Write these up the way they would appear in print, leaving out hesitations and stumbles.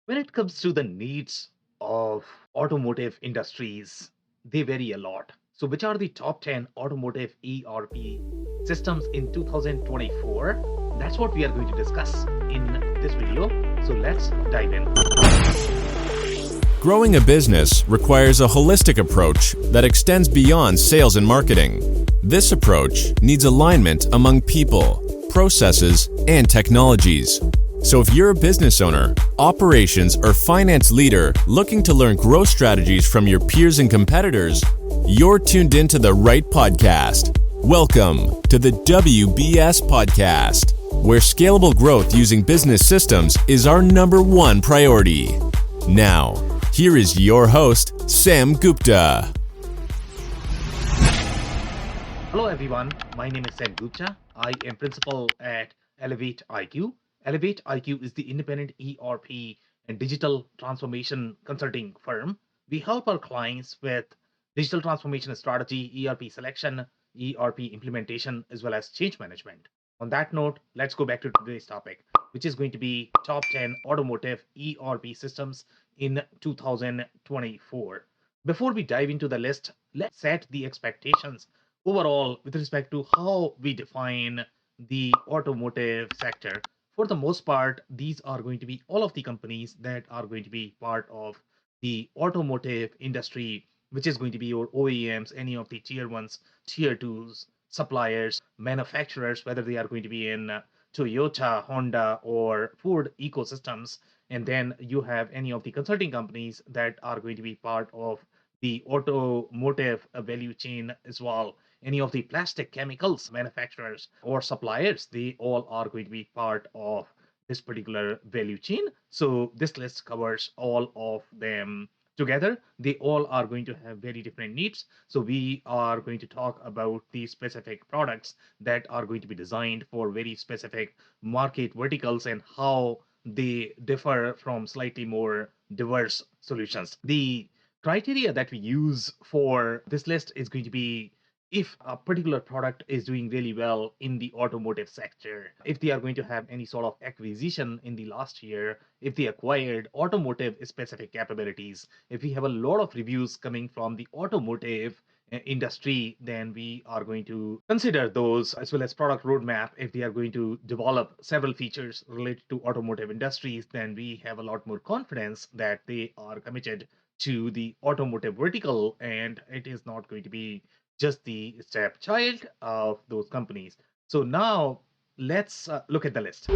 When it comes to the needs of automotive industries, they vary a lot. So, which are the top 10 automotive ERP systems in 2024? That's what we are going to discuss in this video. So, let's dive in. Growing a business requires a holistic approach that extends beyond sales and marketing. This approach needs alignment among people, processes, and technologies. So if you're a business owner, operations, or finance leader looking to learn growth strategies from your peers and competitors, you're tuned into the right podcast. Welcome to the WBS Podcast, where scalable growth using business systems is our number one priority. Now, here is your host, Sam Gupta. Hello, everyone. My name is Sam Gupta. I am principal at Elevate IQ. Elevate IQ is the independent ERP and digital transformation consulting firm. We help our clients with digital transformation strategy, ERP selection, ERP implementation, as well as change management. On that note, let's go back to today's topic, which is going to be top 10 automotive ERP systems in 2024. Before we dive into the list, let's set the expectations overall with respect to how we define the automotive sector. For the most part, these are going to be all of the companies that are going to be part of the automotive industry, which is going to be your OEMs, any of the tier ones, tier twos, suppliers, manufacturers, whether they are going to be in Toyota, Honda, or Ford ecosystems. And then you have any of the consulting companies that are going to be part of the automotive value chain as well. Any of the plastic chemicals manufacturers or suppliers, they all are going to be part of this particular value chain. So this list covers all of them together. They all are going to have very different needs. So we are going to talk about the specific products that are going to be designed for very specific market verticals and how they differ from slightly more diverse solutions. The criteria that we use for this list is going to be if a particular product is doing really well in the automotive sector, if they are going to have any sort of acquisition in the last year, if they acquired automotive specific capabilities, if we have a lot of reviews coming from the automotive industry, then we are going to consider those, as well as product roadmap. If they are going to develop several features related to automotive industries, then we have a lot more confidence that they are committed to the automotive vertical, and it is not going to be just the stepchild of those companies. So now let's look at the list.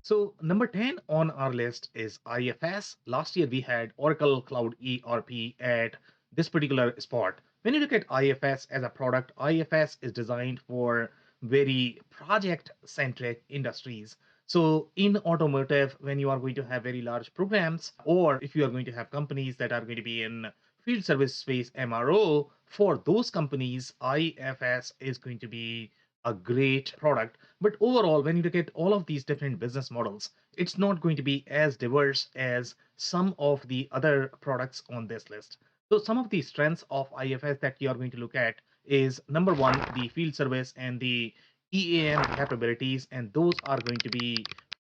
So number 10 on our list is IFS. Last year we had Oracle Cloud ERP at this particular spot. When you look at IFS as a product, IFS is designed for very project centric industries. So in automotive, when you are going to have very large programs, or if you are going to have companies that are going to be in field service space, MRO, for those companies, IFS is going to be a great product. But overall, when you look at all of these different business models, it's not going to be as diverse as some of the other products on this list. So some of the strengths of IFS that you are going to look at is number one, the field service and the EAM capabilities, and those are going to be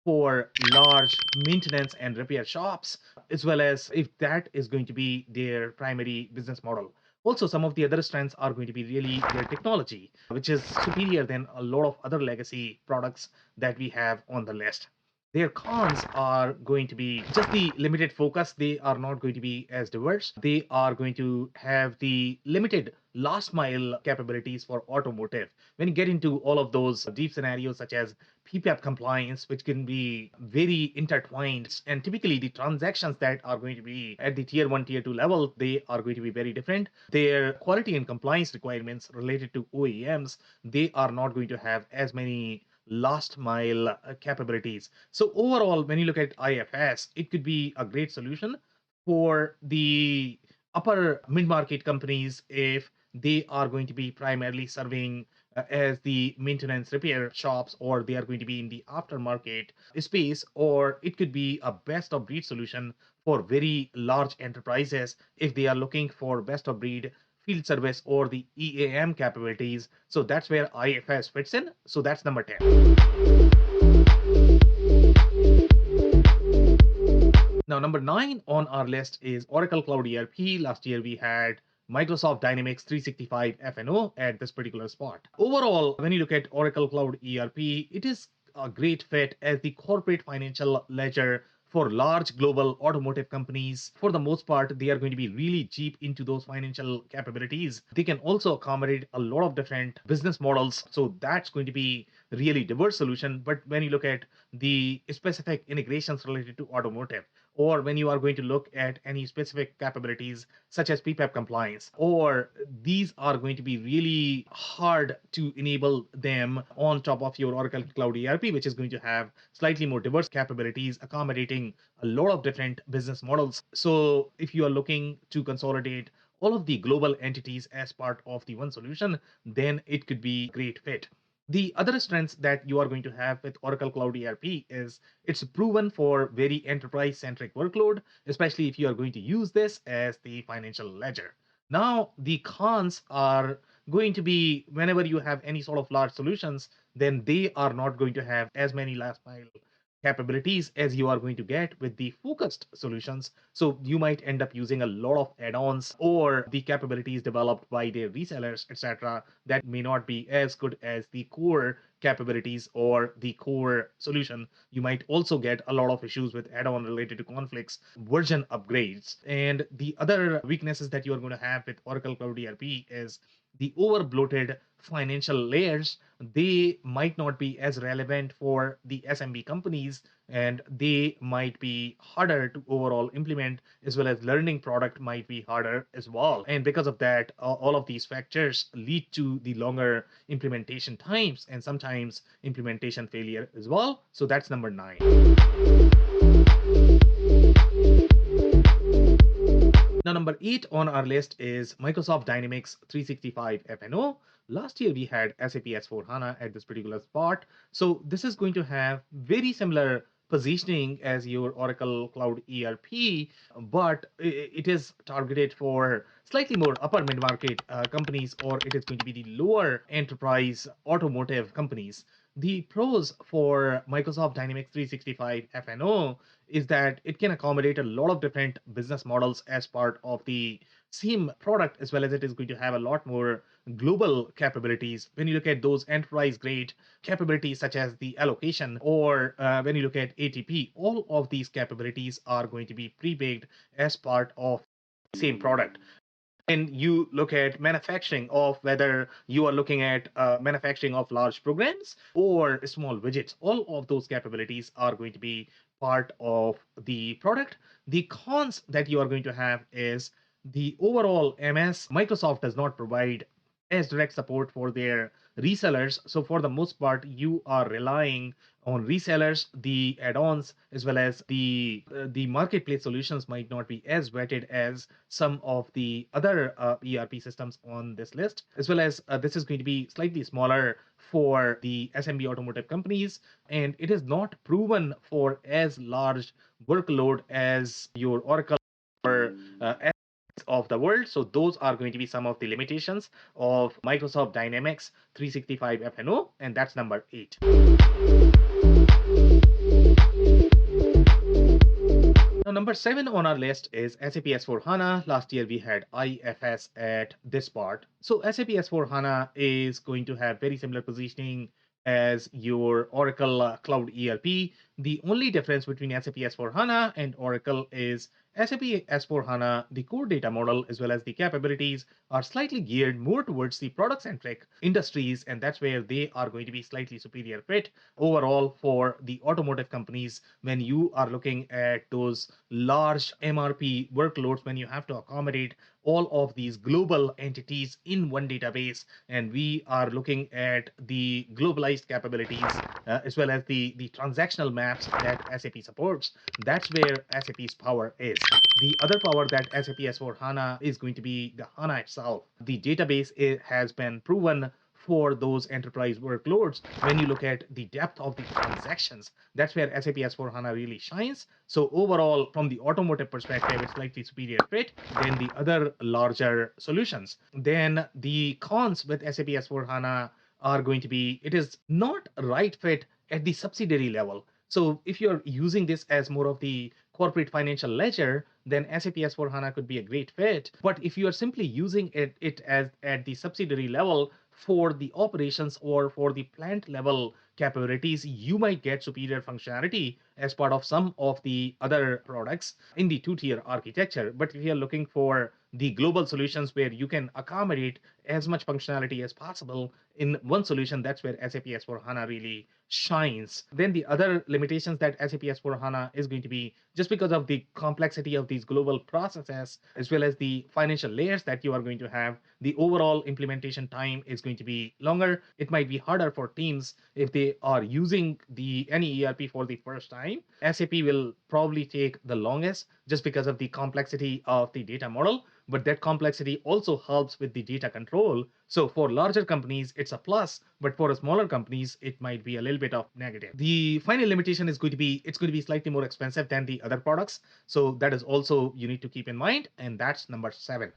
for large maintenance and repair shops, as well as if that is going to be their primary business model. Also, some of the other strengths are going to be really their technology, which is superior than a lot of other legacy products that we have on the list. Their cons are going to be just the limited focus. They are not going to be as diverse. They are going to have the limited last mile capabilities for automotive. When you get into all of those deep scenarios, such as PPAP compliance, which can be very intertwined, and typically the transactions that are going to be at the tier one, tier two level, they are going to be very different. Their quality and compliance requirements related to OEMs, they are not going to have as many last mile capabilities. So overall, when you look at IFS, it could be a great solution for the upper mid-market companies if they are going to be primarily serving as the maintenance repair shops, or they are going to be in the aftermarket space, or it could be a best of breed solution for very large enterprises if they are looking for best of breed field service or the EAM capabilities. So that's where IFS fits in. So that's number 10. Number 9 on our list is Oracle Cloud ERP. Last year we had Microsoft Dynamics 365 FNO at this particular spot. Overall, when you look at Oracle Cloud ERP, it is a great fit as the corporate financial ledger for large global automotive companies. For the most part, they are going to be really deep into those financial capabilities. They can also accommodate a lot of different business models. So that's going to be really diverse solution. But when you look at the specific integrations related to automotive, or when you are going to look at any specific capabilities such as PPAP compliance, or these are going to be really hard to enable them on top of your Oracle Cloud ERP, which is going to have slightly more diverse capabilities, accommodating a lot of different business models. So if you are looking to consolidate all of the global entities as part of the one solution, then it could be a great fit. The other strengths that you are going to have with Oracle Cloud ERP is it's proven for very enterprise centric workload, especially if you are going to use this as the financial ledger. Now, the cons are going to be whenever you have any sort of large solutions, then they are not going to have as many last mile capabilities as you are going to get with the focused solutions. So you might end up using a lot of add-ons or the capabilities developed by their resellers, etc., that may not be as good as the core capabilities or the core solution. You might also get a lot of issues with add-on related to conflicts, version upgrades. And the other weaknesses that you are going to have with Oracle Cloud ERP is the over bloated financial layers. They might not be as relevant for the SMB companies, and they might be harder to overall implement, as well as learning product might be harder as well. And because of that, all of these factors lead to the longer implementation times and sometimes implementation failure as well. So that's number 9. Now, number 8 on our list is Microsoft Dynamics 365 FNO. Last year we had SAP S4HANA at this particular spot. So this is going to have very similar positioning as your Oracle Cloud ERP, but it is targeted for slightly more upper mid-market companies, or it is going to be the lower enterprise automotive companies. The pros for Microsoft Dynamics 365 FNO is that it can accommodate a lot of different business models as part of the same product, as well as it is going to have a lot more global capabilities. When you look at those enterprise grade capabilities such as the allocation, or when you look at ATP, all of these capabilities are going to be pre-baked as part of the same product. And you look at manufacturing of, whether you are looking at manufacturing of large programs or small widgets, all of those capabilities are going to be part of the product. The cons that you are going to have is the overall MS. Microsoft does not provide as direct support for their resellers. So for the most part, you are relying on resellers. The add-ons as well as the marketplace solutions might not be as vetted as some of the other ERP systems on this list, as well as this is going to be slightly smaller for the SMB automotive companies, and it is not proven for as large workload as your Oracle or of the world. So those are going to be some of the limitations of Microsoft Dynamics 365 FNO, and that's number 8. Now, number 7 on our list is SAP S4HANA. Last year we had IFS at this part. So SAP S4HANA is going to have very similar positioning as your Oracle Cloud ERP. The only difference between SAP S4HANA and Oracle is SAP S4HANA, the core data model as well as the capabilities are slightly geared more towards the product-centric industries, and that's where they are going to be slightly superior fit overall for the automotive companies. When you are looking at those large MRP workloads, when you have to accommodate all of these global entities in one database, and we are looking at the globalized capabilities as well as the transactional maps that SAP supports, that's where SAP's power is. The other power that SAP S4HANA is going to be the HANA itself. The database has been proven for those enterprise workloads. When you look at the depth of the transactions, that's where SAP S4HANA really shines. So overall, from the automotive perspective, it's slightly superior fit than the other larger solutions. Then the cons with SAP S4HANA are going to be, it is not right fit at the subsidiary level. So if you're using this as more of the corporate financial ledger, then SAP S/4HANA could be a great fit. But if you are simply using it as at the subsidiary level for the operations or for the plant level capabilities, you might get superior functionality as part of some of the other products in the two-tier architecture. But if you're looking for the global solutions where you can accommodate as much functionality as possible in one solution, that's where SAP S/4HANA really shines. Then the other limitations that SAP S/4HANA is going to be, just because of the complexity of these global processes, as well as the financial layers that you are going to have, the overall implementation time is going to be longer. It might be harder for teams if they are using the any ERP for the first time. SAP will probably take the longest just because of the complexity of the data model, but that complexity also helps with the data control. So for larger companies, it's a plus, but for smaller companies, it might be a little bit of negative. The final limitation is going to be it's going to be slightly more expensive than the other products. So that is also you need to keep in mind, and that's number 7.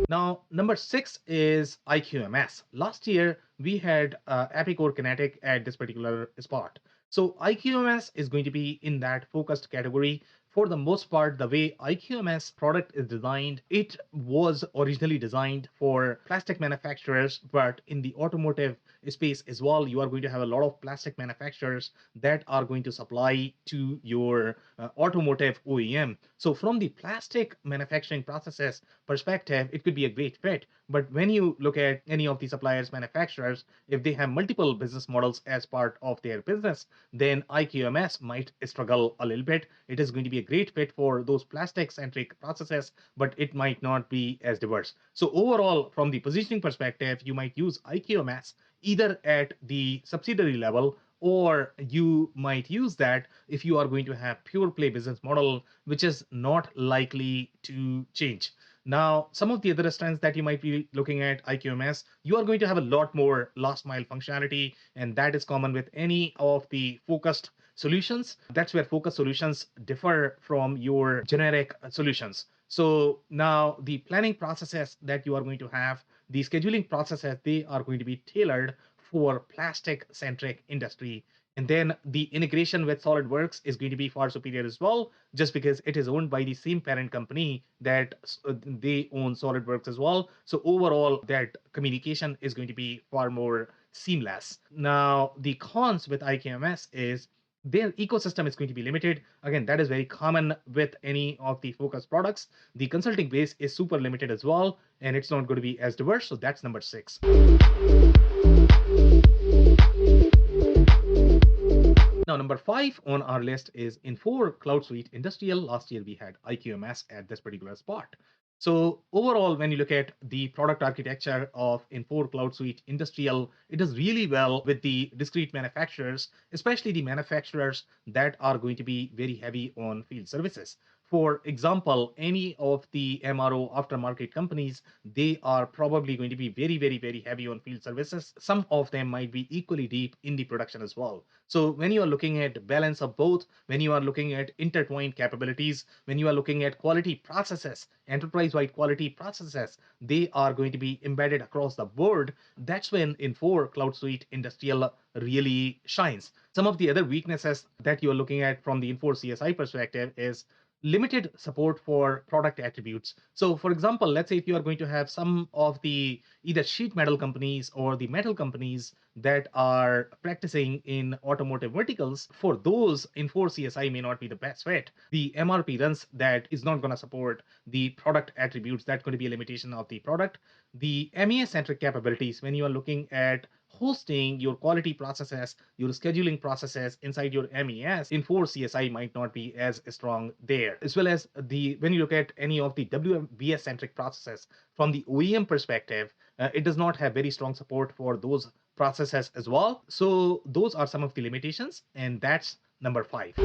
Now, number 6 is IQMS. Last year, we had Epicor Kinetic at this particular spot. So IQMS is going to be in that focused category. For the most part, the way IQMS product is designed, it was originally designed for plastic manufacturers, but in the automotive space as well, you are going to have a lot of plastic manufacturers that are going to supply to your automotive OEM. So from the plastic manufacturing processes perspective, it could be a great fit. But when you look at any of the suppliers, manufacturers, if they have multiple business models as part of their business, then IQMS might struggle a little bit. It is going to be a great fit for those plastic centric processes, but it might not be as diverse. So overall, from the positioning perspective, you might use IQMS either at the subsidiary level, or you might use that if you are going to have pure play business model, which is not likely to change. Now, some of the other strengths that you might be looking at IQMS, you are going to have a lot more last mile functionality, and that is common with any of the focused solutions. That's where focused solutions differ from your generic solutions. So now the planning processes that you are going to have, the scheduling processes, they are going to be tailored for plastic centric industry. And then the integration with SolidWorks is going to be far superior as well, just because it is owned by the same parent company that they own SolidWorks as well. So overall, that communication is going to be far more seamless. Now, the cons with IKMS is their ecosystem is going to be limited. Again, that is very common with any of the focused products. The consulting base is super limited as well, and it's not going to be as diverse. So that's number 6. Now, number 5 on our list is Infor Cloud Suite Industrial. Last year, we had IQMS at this particular spot. So overall, when you look at the product architecture of Infor Cloud Suite Industrial, it does really well with the discrete manufacturers, especially the manufacturers that are going to be very heavy on field services. For example, any of the MRO aftermarket companies, they are probably going to be very, very, very heavy on field services. Some of them might be equally deep in the production as well. So when you are looking at balance of both, when you are looking at intertwined capabilities, when you are looking at quality processes, enterprise-wide quality processes, they are going to be embedded across the board. That's when Infor Cloud Suite Industrial really shines. Some of the other weaknesses that you're looking at from the Infor CSI perspective is limited support for product attributes. So for example, let's say if you are going to have some of the either sheet metal companies or the metal companies that are practicing in automotive verticals, for those Infor CSI may not be the best fit. The MRP runs that is not going to support the product attributes. That's going to be a limitation of the product. The MES centric capabilities, when you are looking at hosting your quality processes, your scheduling processes inside your MES, Infor CSI might not be as strong there. As well as the when you look at any of the WBS centric processes from the OEM perspective, it does not have very strong support for those processes as well. So those are some of the limitations, and that's number 5.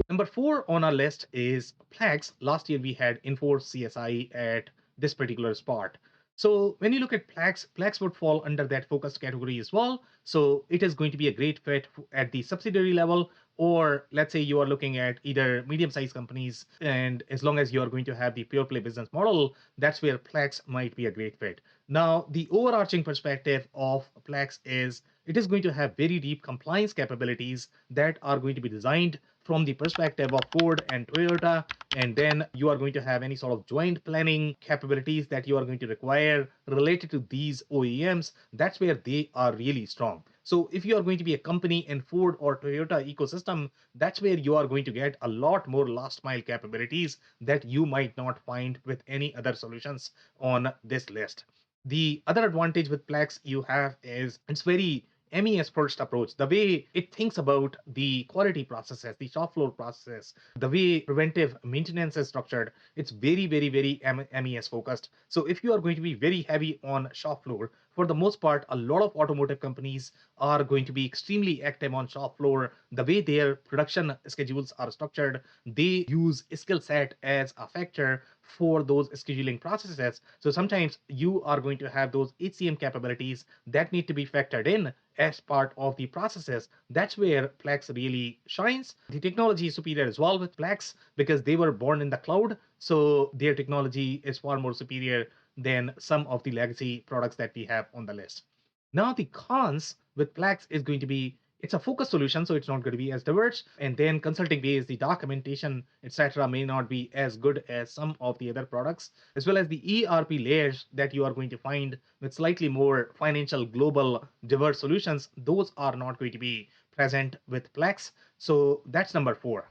Number 4 on our list is Plex. Last year we had Infor CSI at this particular spot. So when you look at Plex would fall under that focused category as well. So it is going to be a great fit at the subsidiary level, or let's say you are looking at either medium-sized companies, and as long as you are going to have the pure play business model, that's where Plex might be a great fit. Now, the overarching perspective of Plex is it is going to have very deep compliance capabilities that are going to be designed from the perspective of Ford and Toyota, and then you are going to have any sort of joint planning capabilities that you are going to require related to these OEMs. That's where they are really strong. So if you are going to be a company in Ford or Toyota ecosystem, that's where you are going to get a lot more last mile capabilities that you might not find with any other solutions on this list. The other advantage with Plex you have is it's very MES first approach. The way it thinks about the quality processes, the shop floor processes, the way preventive maintenance is structured, it's very MES focused. So if you are going to be very heavy on shop floor, for the most part, a lot of automotive companies are going to be extremely active on shop floor. The way their production schedules are structured, they use skill set as a factor for those scheduling processes. So sometimes you are going to have those HCM capabilities that need to be factored in as part of the processes. That's where Plex really shines. The technology is superior as well with Plex because they were born in the cloud. So their technology is far more superior than some of the legacy products that we have on the list. Now, the cons with Plex is going to be it's a focused solution, so it's not going to be as diverse. And then consulting based, the documentation, etc., may not be as good as some of the other products, as well as the ERP layers that you are going to find with slightly more financial, global, diverse solutions. Those are not going to be present with Plex. So that's number 4.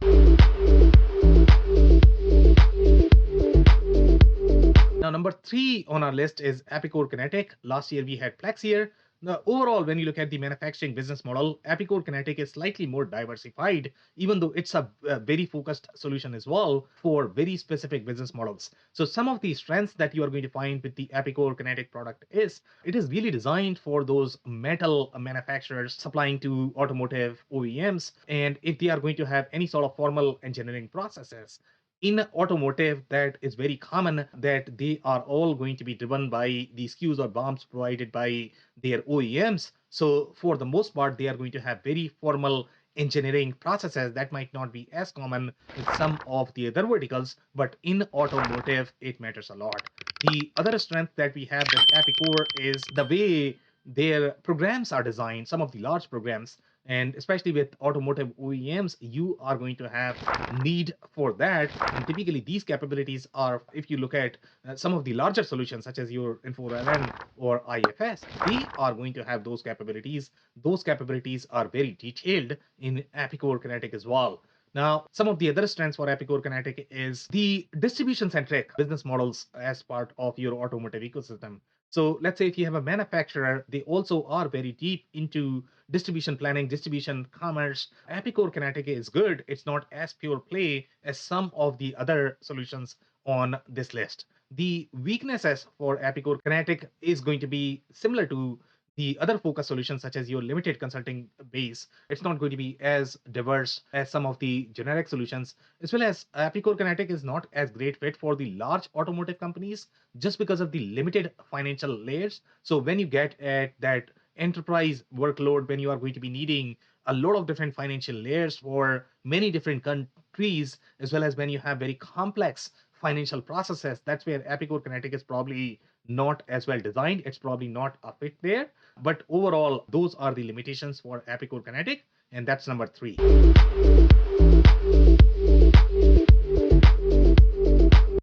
Now, number 3 on our list is Epicor Kinetic. Last year we had Plex here. Now, overall, when you look at the manufacturing business model, Epicor Kinetic is slightly more diversified, even though it's a very focused solution as well for very specific business models. So some of the strengths that you are going to find with the Epicor Kinetic product is it is really designed for those metal manufacturers supplying to automotive OEMs. And if they are going to have any sort of formal engineering processes, in automotive, that is very common that they are all going to be driven by the SKUs or BOMs provided by their OEMs. So for the most part, they are going to have very formal engineering processes that might not be as common with some of the other verticals, but in automotive, it matters a lot. The other strength that we have with Epicor is the way their programs are designed, some of the large programs, and especially with automotive OEMs, you are going to have need for that. And typically, these capabilities are, if you look at some of the larger solutions, such as your Info-LN or IFS, they are going to have those capabilities. Those capabilities are very detailed in Epicor Kinetic as well. Now, some of the other strengths for Epicor Kinetic is the distribution-centric business models as part of your automotive ecosystem. So let's say if you have a manufacturer, they also are very deep into distribution planning, distribution commerce. Epicor Kinetic is good. It's not as pure play as some of the other solutions on this list. The weaknesses for Epicor Kinetic is going to be similar to the other focus solutions, such as your limited consulting base. It's not going to be as diverse as some of the generic solutions, as well as Epicor Kinetic is not as great fit for the large automotive companies just because of the limited financial layers. So when you get at that enterprise workload, when you are going to be needing a lot of different financial layers for many different countries, as well as when you have very complex financial processes, that's where Epicor Kinetic is probably not as well designed. It's probably not a fit there. But overall, those are the limitations for Epicor Kinetic, and that's number 3.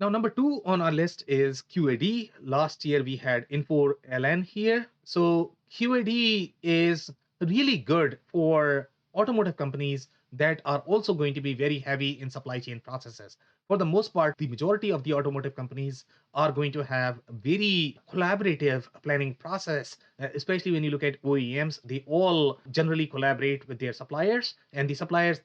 Now, number 2 on our list is QAD. Last year we had Info-LN here. So QAD is really good for automotive companies that are also going to be very heavy in supply chain processes. For the most part, the majority of the automotive companies are going to have very collaborative planning process, especially when you look at OEMs. They all generally collaborate with their suppliers, and the suppliers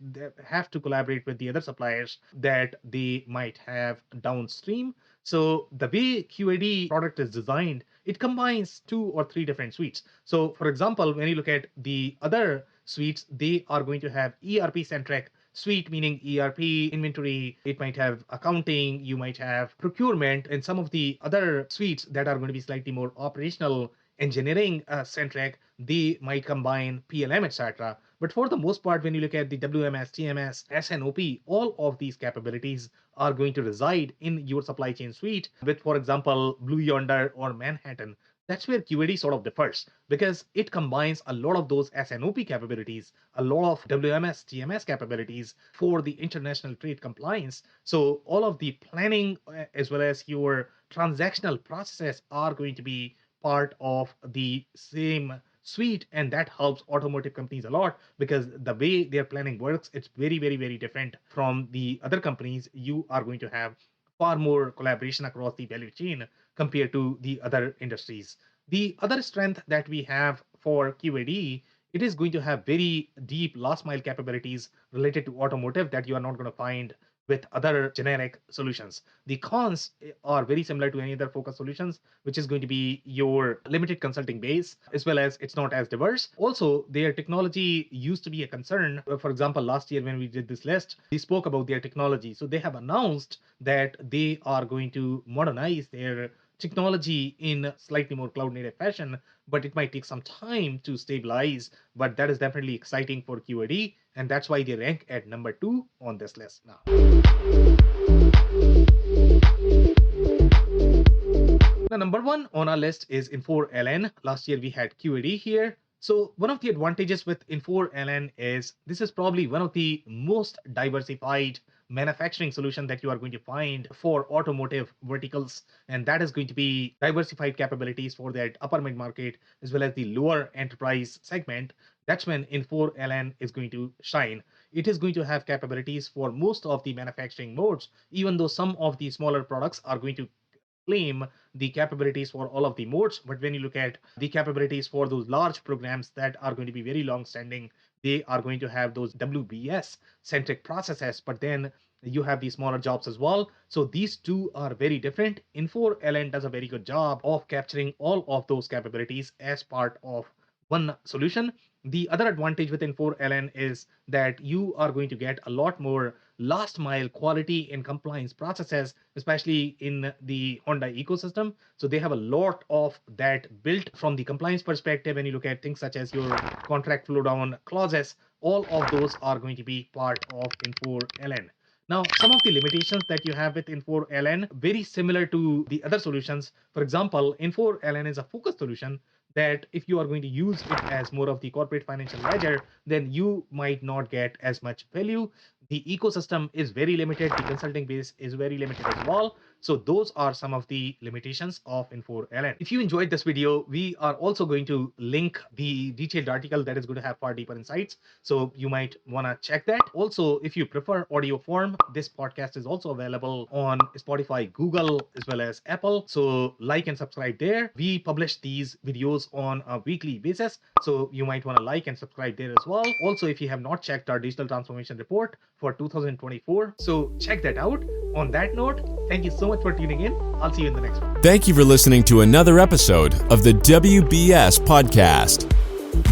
have to collaborate with the other suppliers that they might have downstream. So the way QAD product is designed, it combines 2 or 3 different suites. So for example, when you look at the other suites, they are going to have ERP centric suite, meaning ERP, inventory, it might have accounting, you might have procurement, and some of the other suites that are going to be slightly more operational engineering centric, they might combine PLM, etc. But for the most part, when you look at the WMS, TMS, SNOP, all of these capabilities are going to reside in your supply chain suite with, for example, Blue Yonder or Manhattan. That's where QAD sort of differs because it combines a lot of those SNOP capabilities, a lot of WMS, TMS capabilities for the international trade compliance. So all of the planning as well as your transactional processes are going to be part of the same suite, and that helps automotive companies a lot because the way their planning works, it's very, very, very different from the other companies. You are going to have far more collaboration across the value chain compared to the other industries. The other strength that we have for QAD, it is going to have very deep last mile capabilities related to automotive that you are not going to find with other generic solutions. The cons are very similar to any other focus solutions, which is going to be your limited consulting base, as well as it's not as diverse. Also, their technology used to be a concern. For example, last year when we did this list, we spoke about their technology. So they have announced that they are going to modernize their technology in slightly more cloud native fashion, but it might take some time to stabilize. But that is definitely exciting for QAD, and that's why they rank at number 2 on this list now. Now, number 1 on our list is Infor-LN. Last year we had QAD here. So one of the advantages with Infor-LN is this is probably one of the most diversified manufacturing solution that you are going to find for automotive verticals, and that is going to be diversified capabilities for that upper mid market as well as the lower enterprise segment. That's when Infor-LN is going to shine. It is going to have capabilities for most of the manufacturing modes, even though some of the smaller products are going to claim the capabilities for all of the modes. But when you look at the capabilities for those large programs that are going to be very long standing, they are going to have those WBS centric processes, but then you have the smaller jobs as well. So these two are very different. Infor-LN does a very good job of capturing all of those capabilities as part of one solution. The other advantage with Infor-LN is that you are going to get a lot more last mile quality and compliance processes, especially in the Honda ecosystem. So they have a lot of that built from the compliance perspective. When you look at things such as your contract flow down clauses, all of those are going to be part of Infor-LN. Now, some of the limitations that you have with Infor-LN, very similar to the other solutions. For example, Infor-LN is a focused solution that if you are going to use it as more of the corporate financial ledger, then you might not get as much value. The ecosystem is very limited. The consulting base is very limited as well. So those are some of the limitations of Infor-LN. If you enjoyed this video, we are also going to link the detailed article that is going to have far deeper insights. So you might want to check that. Also, if you prefer audio form, this podcast is also available on Spotify, Google, as well as Apple. So like and subscribe there. We publish these videos on a weekly basis. So you might want to like and subscribe there as well. Also, if you have not checked our digital transformation report for 2024, so check that out. On that note, thank you so much for tuning in. I'll see you in the next one. Thank you for listening to another episode of the WBS Podcast.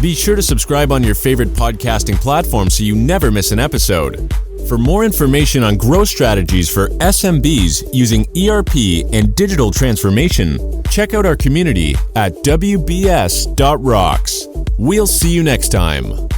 Be sure to subscribe on your favorite podcasting platform so you never miss an episode. For more information on growth strategies for SMBs using ERP and digital transformation, check out our community at WBS.rocks. We'll see you next time.